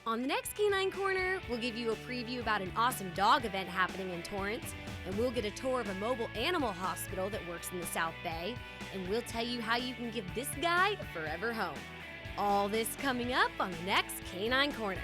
On the next Canine Corner, we'll give you a preview about an awesome dog event happening in Torrance, and we'll get a tour of a mobile animal hospital that works in the South Bay, and we'll tell you how you can give this guy a forever home. All this coming up on the next Canine Corner.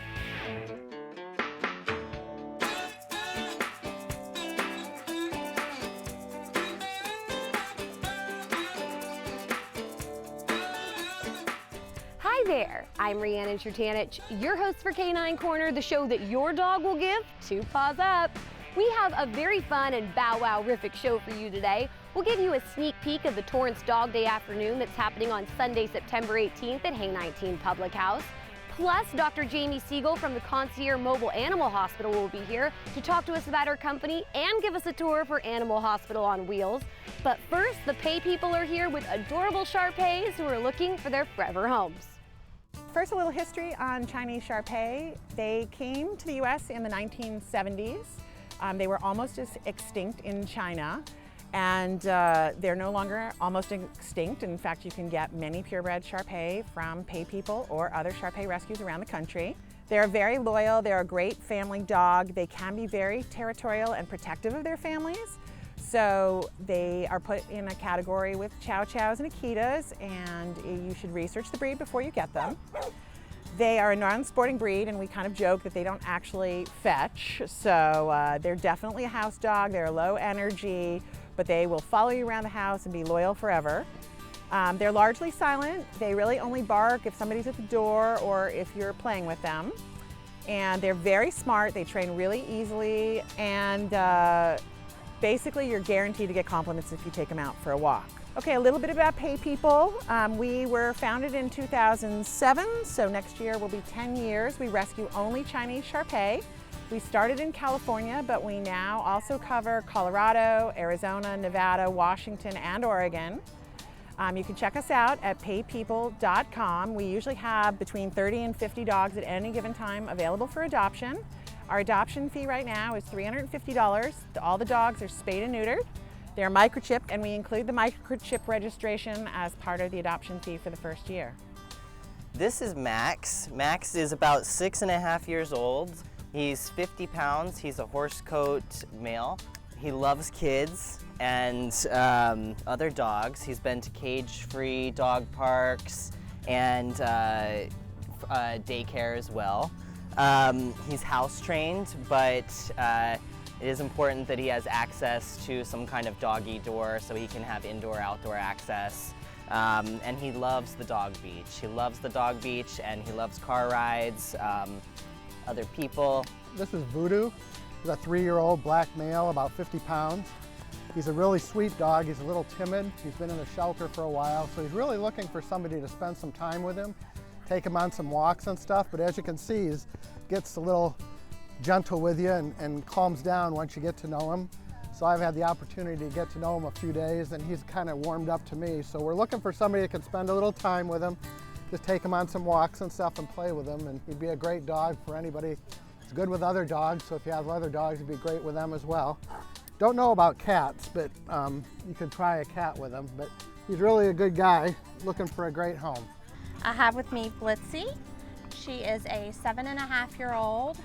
Hi there, I'm Riannon Trutanich, your host for Canine Corner, the show that your dog will give 2 paws up. We have a very fun and bow-wow-rific show for you today. We'll give you a sneak peek of the Torrance Dog Day afternoon that's happening on Sunday, September 18th at Hay 19 Public House. Plus, Dr. Jamie Siegel from the Concierge Mobile Animal Hospital will be here to talk to us about her company and give us a tour for Animal Hospital on Wheels. But first, the Pay people are here with adorable Shar-Peis who are looking for their forever homes. First, a little history on Chinese Shar-Pei. They came to the U.S. in the 1970s. They were almost extinct in China, and they're no longer almost extinct. In fact, you can get many purebred Shar-Pei from Pay people or other Shar-Pei rescues around the country. They're very loyal, they're a great family dog. They can be very territorial and protective of their families. So they are put in a category with Chow Chows and Akitas, and you should research the breed before you get them. They are a non-sporting breed, and we kind of joke that they don't actually fetch. So they're definitely a house dog. They're low energy, but they will follow you around the house and be loyal forever. They're largely silent. They really only bark if somebody's at the door or if you're playing with them. And they're very smart. They train really easily, and basically you're guaranteed to get compliments if you take them out for a walk. Okay, a little bit about Pay people. We were founded in 2007, so next year will be 10 years. We rescue only Chinese Shar-Pei. We started in California, but we now also cover Colorado, Arizona, Nevada, Washington, and Oregon. You can check us out at paypeople.com. We usually have between 30 and 50 dogs at any given time available for adoption. Our adoption fee right now is $350. All the dogs are spayed and neutered. They're microchipped, and we include the microchip registration as part of the adoption fee for the first year. This is Max. Max is about 6.5 years old. He's 50 pounds. He's a horse coat male. He loves kids and other dogs. He's been to cage-free dog parks and daycare as well. He's house trained, but it is important that he has access to some kind of doggy door so he can have indoor-outdoor access. And he loves the dog beach. He loves the dog beach, and he loves car rides, other people. This is Voodoo. He's a 3-year-old black male, about 50 pounds. He's a really sweet dog. He's a little timid. He's been in a shelter for a while, so he's really looking for somebody to spend some time with him, take him on some walks and stuff. But as you can see, he gets a little gentle with you and calms down once you get to know him. So I've had the opportunity to get to know him a few days, and he's kind of warmed up to me. So we're looking for somebody that can spend a little time with him, just take him on some walks and stuff and play with him, and he'd be a great dog for anybody. He's good with other dogs, so if you have other dogs, he'd be great with them as well. Don't know about cats, but you could try a cat with him, but he's really a good guy looking for a great home. I have with me Blitzy. She is a 7.5-year-old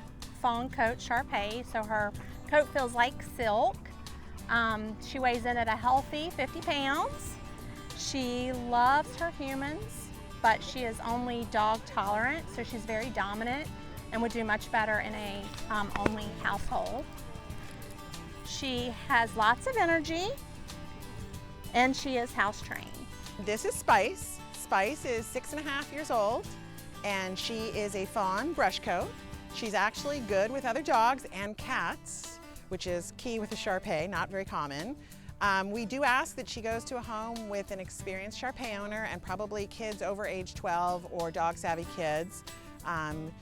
fawn coat Shar-Pei, so her coat feels like silk. She weighs in at a healthy 50 pounds. She loves her humans, but she is only dog tolerant, so she's very dominant and would do much better in a only household. She has lots of energy, and she is house trained. This is Spice. Spice is 6.5 years old, and she is a fawn brush coat. She's actually good with other dogs and cats, which is key with a Shar-Pei, not very common. We do ask that she goes to a home with an experienced Shar-Pei owner and probably kids over age 12 or dog-savvy kids.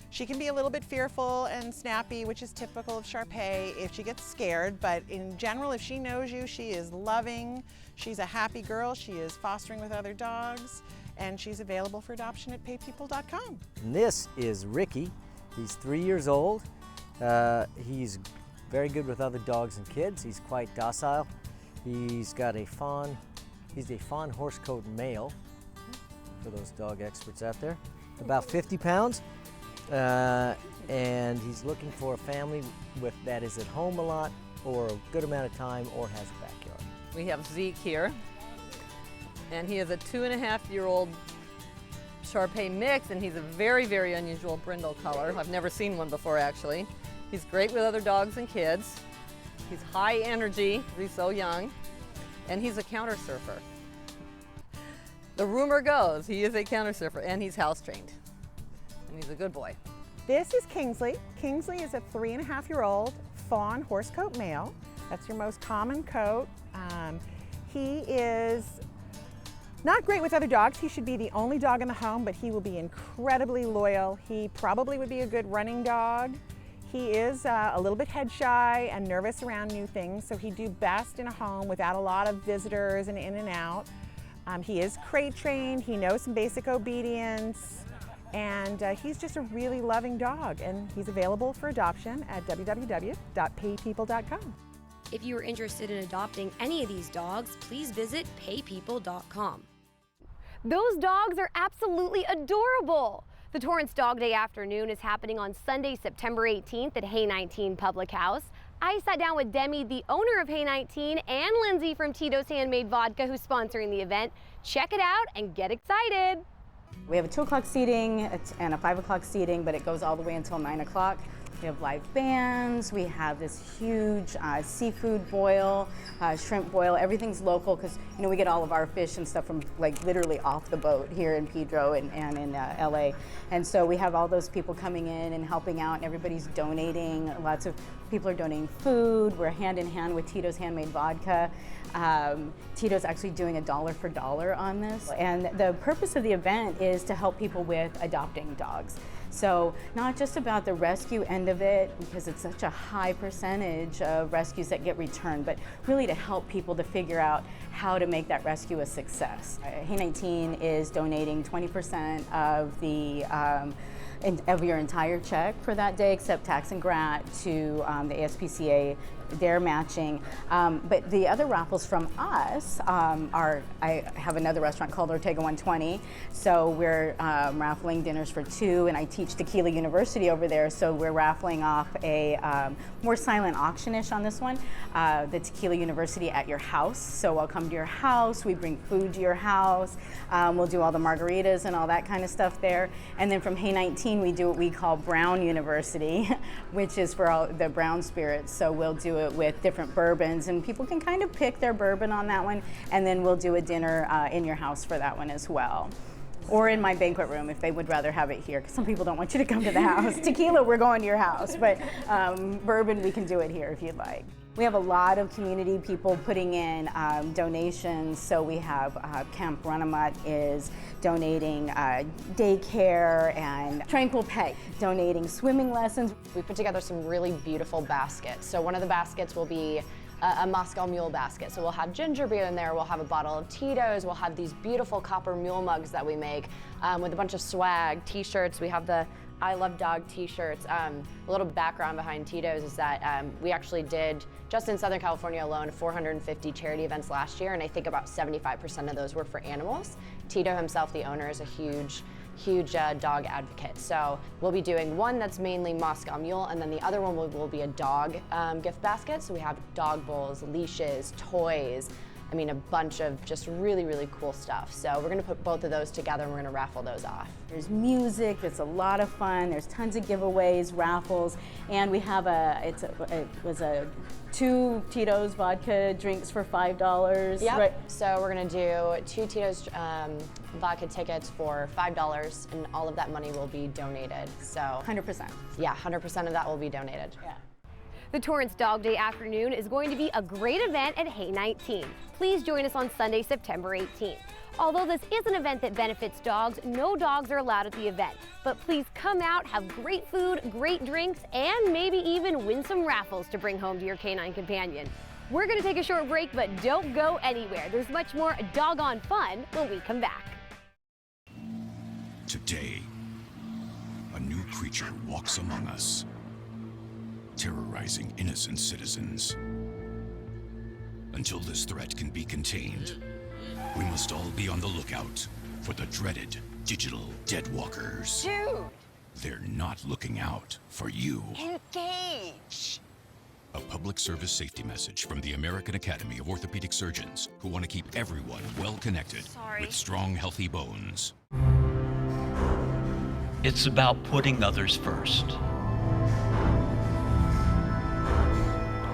She can be a little bit fearful and snappy, which is typical of Shar-Pei if she gets scared, but in general, if she knows you, she is loving. She's a happy girl. She is fostering with other dogs, and she's available for adoption at paypeople.com. And this is Ricky. He's 3 years old. He's very good with other dogs and kids. He's quite docile. He's a fawn horse coat male, for those dog experts out there. About 50 pounds. and he's looking for a family that is at home a lot or a good amount of time or has a backyard. We have Zeke here, and he is a 2.5-year-old Shar-Pei mix, and he's a very, very unusual brindle color. I've never seen one before, actually. He's great with other dogs and kids. He's high energy, he's so young, and he's a counter surfer. The rumor goes he is a counter surfer, and he's house trained, and he's a good boy. This is Kingsley. Kingsley is a 3.5-year-old fawn horse coat male. That's your most common coat. He is not great with other dogs. He should be the only dog in the home, but he will be incredibly loyal. He probably would be a good running dog. He is a little bit head shy and nervous around new things, so he'd do best in a home without a lot of visitors and in and out. He is crate trained, he knows some basic obedience, and he's just a really loving dog, and he's available for adoption at www.paypeople.com. If you are interested in adopting any of these dogs, please visit paypeople.com. Those dogs are absolutely adorable. The Torrance Dog Day afternoon is happening on Sunday, September 18th at Hay 19 Public House. I sat down with DEMI, the owner of Hay 19, and LINSEY from TITO'S Handmade Vodka, who's sponsoring the event. Check it out and get excited. We have a 2 o'clock seating and a 5 o'clock seating, but it goes all the way until 9 o'clock. We have live bands, we have this huge seafood boil, shrimp boil, everything's local because we get all of our fish and stuff from like literally off the boat here in Pedro and in LA. And so we have all those people coming in and helping out, and everybody's donating. Lots of people are donating food. We're hand in hand with TITO'S Handmade Vodka. TITO'S actually doing $1 for $1 on this. And the purpose of the event is to help people with adopting dogs. So not just about the rescue end of it, because it's such a high percentage of rescues that get returned, but really to help people to figure out how to make that rescue a success. Hay 19 is donating 20% of the of your entire check for that day, except tax and grat, to the ASPCA. They're matching. But the other raffles from us are, I have another restaurant called Ortega 120, so we're raffling dinners for 2, and I teach Tequila University over there, so we're raffling off a more silent auction-ish on this one, the Tequila University at your house. So I'll come to your house, we bring food to your house, we'll do all the margaritas and all that kind of stuff there. And then from Hay 19, we do what we call Brown University, which is for all the brown spirits. So we'll do it with different bourbons, and people can kind of pick their bourbon on that one, and then we'll do a dinner in your house for that one as well. Or in my banquet room if they would rather have it here, because some people don't want you to come to the house. Tequila, we're going to your house, but bourbon, we can do it here if you'd like. We have a lot of community people putting in donations. So we have Camp Runamutt is donating daycare, and Tranquil Pet donating swimming lessons. We put together some really beautiful baskets. So one of the baskets will be a Moscow Mule basket. So we'll have ginger beer in there, we'll have a bottle of Tito's, we'll have these beautiful copper mule mugs that we make with a bunch of swag, t-shirts. We have the I Love Dog t-shirts. A little background behind Tito's is that we actually did, just in Southern California alone, 450 charity events last year, and I think about 75% of those were for animals. Tito himself, the owner, is a huge dog advocate. So we'll be doing one that's mainly Moscow Mule, and then the other one will be a dog gift basket. So we have dog bowls, leashes, toys, I mean, a bunch of just really, really cool stuff. So we're gonna put both of those together and we're gonna raffle those off. There's music, it's a lot of fun, there's tons of giveaways, raffles, and we have it was a 2 Tito's vodka drinks for $5. Yep. Right. So we're gonna do 2 Tito's vodka tickets for $5, and all of that money will be donated. So 100%. Yeah, 100% of that will be donated. Yeah. The Torrance Dog Day afternoon is going to be a great event at Hay 19. Please join us on Sunday, September 18th. Although this is an event that benefits dogs, no dogs are allowed at the event. But please come out, have great food, great drinks, and maybe even win some raffles to bring home to your canine companion. We're going to take a short break, but don't go anywhere. There's much more doggone fun when we come back. Today, a new creature walks among us, terrorizing innocent citizens. Until this threat can be contained, we must all be on the lookout for the dreaded digital deadwalkers. Dude, they're not looking out for you. Engage! A public service safety message from the American Academy of Orthopedic Surgeons, who want to keep everyone well connected with strong, healthy bones. It's about putting others first.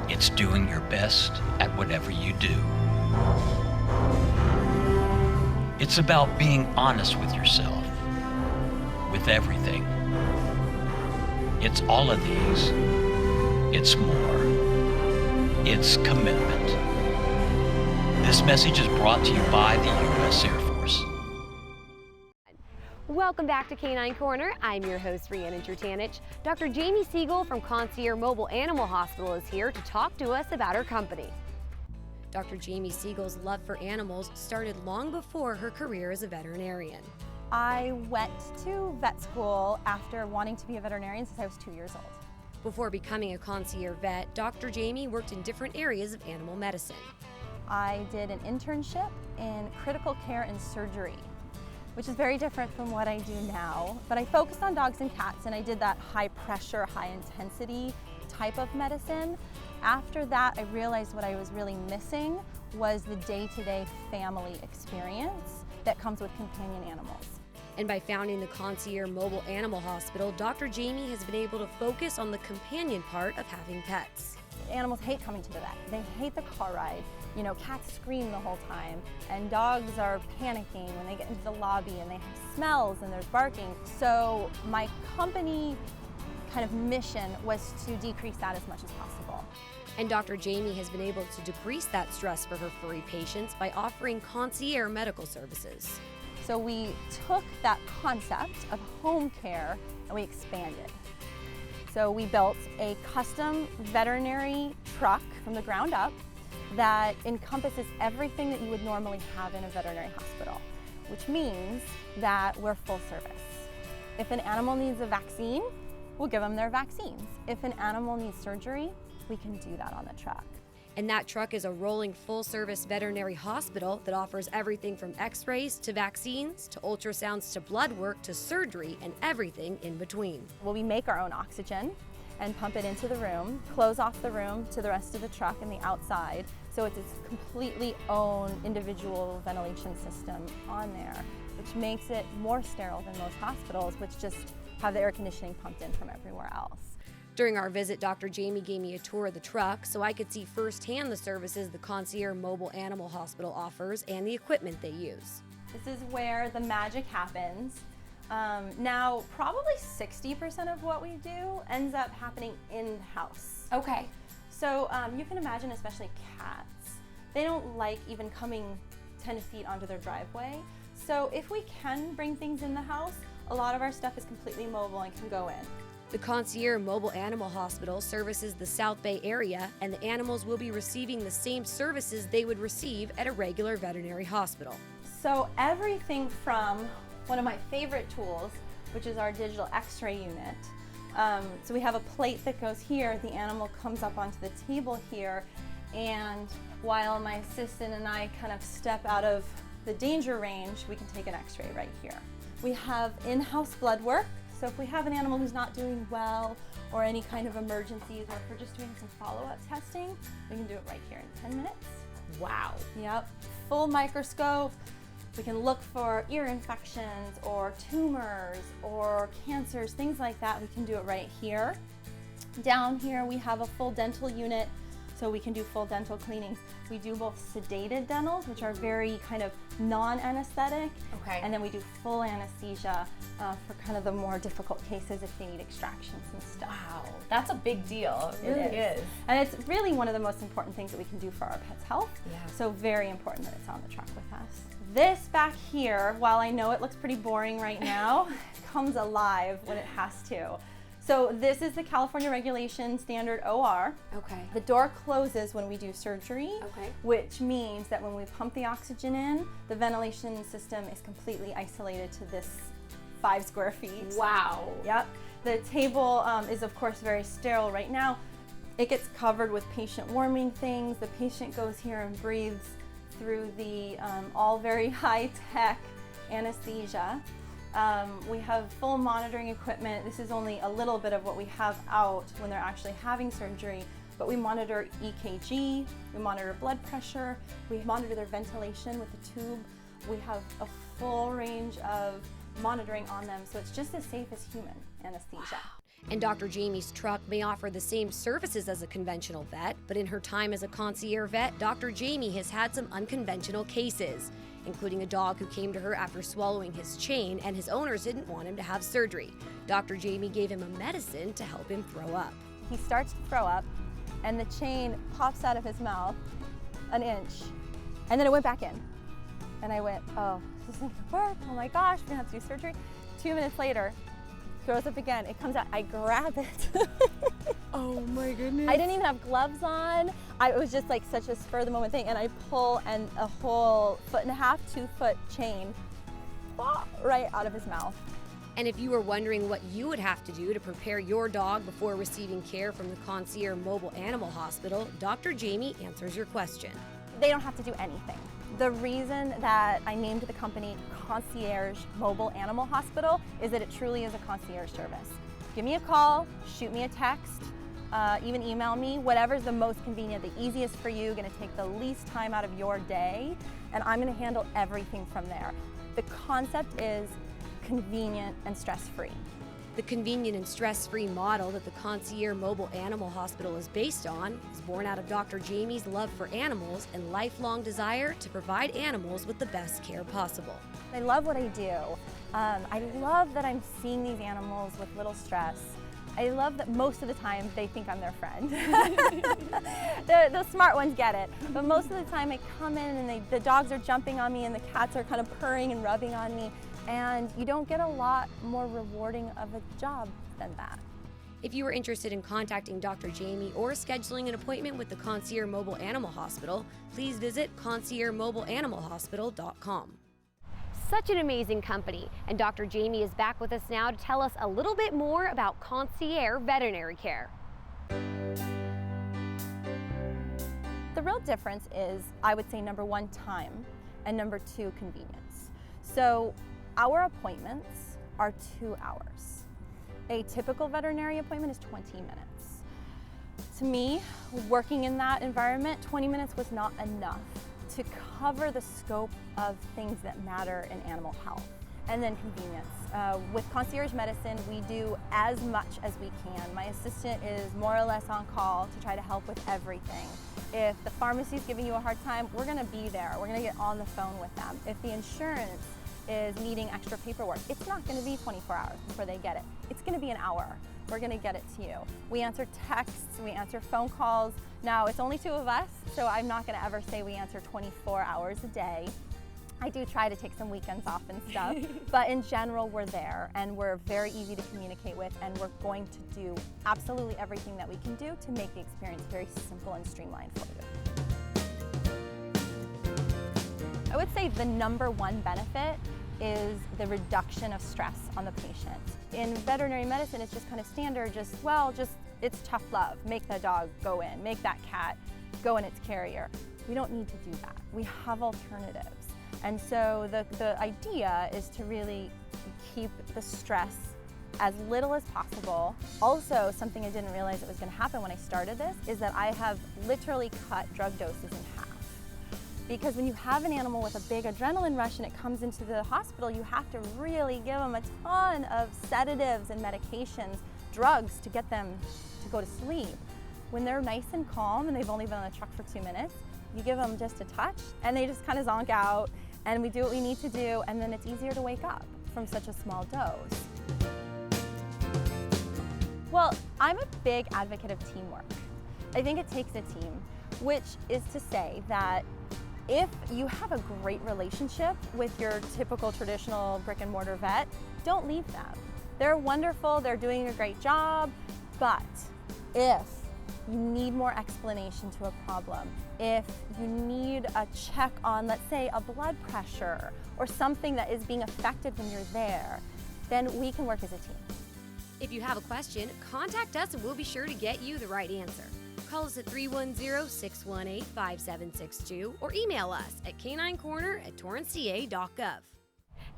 It's doing your best at whatever you do. It's about being honest with yourself, with everything. It's all of these. It's more. It's commitment. This message is brought to you by the U.S. Air Force. Welcome back to Canine Corner. I'm your host, Riannon Trutanich. Dr. Jamie Siegel from Concierge Mobile Animal Hospital is here to talk to us about her company. Dr. Jamie Siegel's love for animals started long before her career as a veterinarian. I went to vet school after wanting to be a veterinarian since I was 2 years old. Before becoming a concierge vet, Dr. Jamie worked in different areas of animal medicine. I did an internship in critical care and surgery, which is very different from what I do now. But I focused on dogs and cats, and I did that high pressure, high intensity type of medicine. After that, I realized what I was really missing was the day-to-day family experience that comes with companion animals. And by founding the Concierge Mobile Animal Hospital, Dr. Jamie has been able to focus on the companion part of having pets. Animals hate coming to the vet. They hate the car ride. You know, cats scream the whole time, and dogs are panicking when they get into the lobby, and they have smells and there's barking. So my company kind of mission was to decrease that as much as possible. And Dr. Jamie has been able to decrease that stress for her furry patients by offering concierge medical services. So we took that concept of home care and we expanded. So we built a custom veterinary truck from the ground up that encompasses everything that you would normally have in a veterinary hospital, which means that we're full service. If an animal needs a vaccine, we'll give them their vaccines. If an animal needs surgery, we can do that on the truck. And that truck is a rolling full-service veterinary hospital that offers everything from x-rays to vaccines to ultrasounds to blood work to surgery and everything in between. Well, we make our own oxygen and pump it into the room, close off the room to the rest of the truck and the outside. So it's its completely own individual ventilation system on there, which makes it more sterile than most hospitals, which just have the air conditioning pumped in from everywhere else. During our visit, Dr. Jamie gave me a tour of the truck so I could see firsthand the services the Concierge Mobile Animal Hospital offers and the equipment they use. This is where the magic happens. Now, probably 60% of what we do ends up happening in-house. Okay. So you can imagine, especially cats, they don't like even coming 10 feet onto their driveway. So if we can bring things in the house, a lot of our stuff is completely mobile and can go in. The Concierge Mobile Animal Hospital services the South Bay area, and the animals will be receiving the same services they would receive at a regular veterinary hospital. So everything from one of my favorite tools, which is our digital x-ray unit. So we have a plate that goes here, the animal comes up onto the table here, and while my assistant and I kind of step out of the danger range, we can take an x-ray right here. We have in-house blood work. So if we have an animal who's not doing well or any kind of emergencies, or if we're just doing some follow-up testing, we can do it right here in 10 minutes. Wow. Yep, full microscope. We can look for ear infections or tumors or cancers, things like that. We can do it right here. Down here we have a full dental unit, so we can do full dental cleanings. We do both sedated dentals, which are very kind of non-anesthetic, Okay. and then we do full anesthesia for kind of the more difficult cases if they need extractions and stuff. Wow, that's a big deal. It really is. And it's really one of the most important things that we can do for our pet's health. Yeah. So very important that it's on the truck with us. This back here, while I know it looks pretty boring right now, comes alive when it has to. So this is the California regulation standard OR. Okay. The door closes when we do surgery, Okay. which means that when we pump the oxygen in, the ventilation system is completely isolated to this 5 square feet. Wow. Yep. The table is of course very sterile right now. It gets covered with patient warming things. The patient goes here and breathes through the all very high-tech anesthesia. We have full monitoring equipment. This is only a little bit of what we have out when they're actually having surgery, but we monitor EKG, we monitor blood pressure, we monitor their ventilation with the tube. We have a full range of monitoring on them, so it's just as safe as human anesthesia. Wow. And Dr. Jamie's truck may offer the same services as a conventional vet, but in her time as a concierge vet, Dr. Jamie has had some unconventional cases, including a dog who came to her after swallowing his chain and his owners didn't want him to have surgery. Dr. Jamie gave him a medicine to help him throw up. He starts to throw up and the chain pops out of his mouth an inch, and then it went back in. And I went, oh, this isn't gonna work. Oh my gosh, we're gonna have to do surgery. 2 minutes later, throws up again. It comes out, I grab it. Oh my goodness. I didn't even have gloves on. It was just like such a spur of the moment thing, and I pull and a whole 1.5 to 2 foot chain right out of his mouth. And if you were wondering what you would have to do to prepare your dog before receiving care from the Concierge Mobile Animal Hospital, Dr. Jamie answers your question. They don't have to do anything. The reason that I named the company Concierge Mobile Animal Hospital is that it truly is a concierge service. Give me a call, shoot me a text, even email me, whatever's the most convenient, the easiest for you, gonna take the least time out of your day, and I'm gonna handle everything from there. The concept is convenient and stress-free. The convenient and stress-free model that the Concierge Mobile Animal Hospital is based on is born out of Dr. Jamie's love for animals and lifelong desire to provide animals with the best care possible. I love what I do. I love that I'm seeing these animals with little stress. I love that most of the time they think I'm their friend. The smart ones get it, but most of the time I come in and the dogs are jumping on me and the cats are kind of purring and rubbing on me, and you don't get a lot more rewarding of a job than that. If you are interested in contacting Dr. Jamie or scheduling an appointment with the Concierge Mobile Animal Hospital, please visit conciergemobileanimalhospital.com. Such an amazing company, and Dr. Jamie is back with us now to tell us a little bit more about concierge veterinary care. The real difference is, I would say, number one, time, and number two, convenience. So our appointments are 2 hours. A typical veterinary appointment is 20 minutes. To me, working in that environment, 20 minutes was not enough to cover the scope of things that matter in animal health. And then convenience. With concierge medicine, we do as much as we can. My assistant is more or less on call to try to help with everything. If the pharmacy's giving you a hard time, we're gonna be there. We're gonna get on the phone with them. If the insurance is needing extra paperwork, it's not gonna be 24 hours before they get it. It's gonna be an hour. We're gonna get it to you. We answer texts, we answer phone calls. Now, it's only 2 of us, so I'm not gonna ever say we answer 24 hours a day. I do try to take some weekends off and stuff, but in general, we're there and we're very easy to communicate with, and we're going to do absolutely everything that we can do to make the experience very simple and streamlined for you. I would say the number one benefit is the reduction of stress on the patient. In veterinary medicine, it's just kind of standard, it's tough love. Make the dog go in, make that cat go in its carrier. We don't need to do that. We have alternatives. And so the idea is to really keep the stress as little as possible. Also, something I didn't realize it was going to happen when I started this is that I have literally cut drug doses in half. Because when you have an animal with a big adrenaline rush and it comes into the hospital, you have to really give them a ton of sedatives and medications, drugs to get them to go to sleep. When they're nice and calm and they've only been on the truck for 2 minutes, you give them just a touch and they just kind of zonk out, and we do what we need to do, and then it's easier to wake up from such a small dose. Well, I'm a big advocate of teamwork. I think it takes a team, which is to say that if you have a great relationship with your typical traditional brick and mortar vet, don't leave them. They're wonderful, they're doing a great job, but if you need more explanation to a problem, if you need a check on, let's say, a blood pressure or something that is being affected when you're there, then we can work as a team. If you have a question, contact us and we'll be sure to get you the right answer. Call us at 310-618-5762 or email us at caninecorner@torranceca.gov.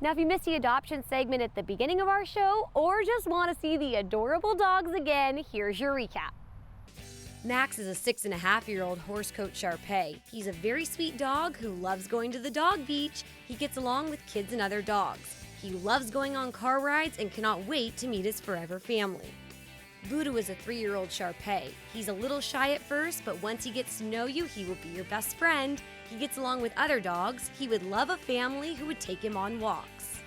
Now, if you missed the adoption segment at the beginning of our show, or just want to see the adorable dogs again, here's your recap. Max is a 6.5-year-old horse coat Shar-Pei. He's a very sweet dog who loves going to the dog beach. He gets along with kids and other dogs. He loves going on car rides and cannot wait to meet his forever family. Voodoo is a 3-year-old Shar-Pei. He's a little shy at first, but once he gets to know you, he will be your best friend. He gets along with other dogs. He would love a family who would take him on walks.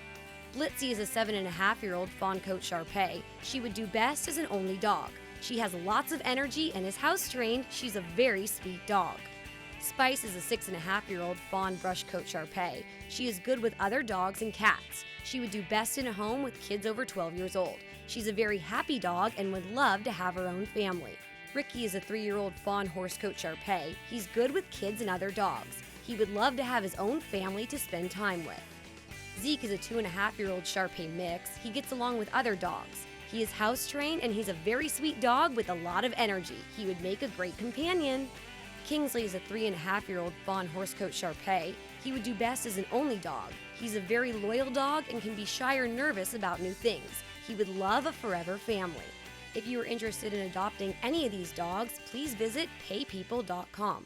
Blitzy is a 7.5-year-old fawn coat Shar-Pei. She would do best as an only dog. She has lots of energy and is house trained. She's a very sweet dog. Spice is a 6.5-year-old fawn brush coat Shar-Pei. She is good with other dogs and cats. She would do best in a home with kids over 12 years old. She's a very happy dog and would love to have her own family. Ricky is a 3-year-old fawn horse coat Shar-Pei. He's good with kids and other dogs. He would love to have his own family to spend time with. Zeke is a 2.5-year-old Shar-Pei mix. He gets along with other dogs. He is house trained and he's a very sweet dog with a lot of energy. He would make a great companion. Kingsley is a 3.5-year-old fawn horse coat Shar-Pei. He would do best as an only dog. He's a very loyal dog and can be shy or nervous about new things. He would love a forever family. If you are interested in adopting any of these dogs, please visit paypeople.com.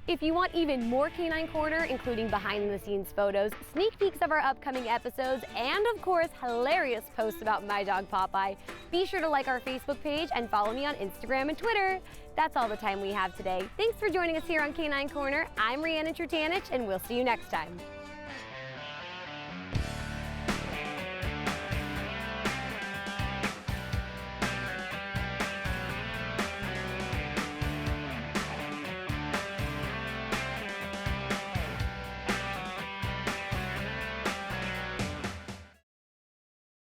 If you want even more Canine Corner, including behind-the-scenes photos, sneak peeks of our upcoming episodes, and of course, hilarious posts about my dog Popeye, be sure to like our Facebook page and follow me on Instagram and Twitter. That's all the time we have today. Thanks for joining us here on Canine Corner. I'm Riannon Trutanich, and we'll see you next time.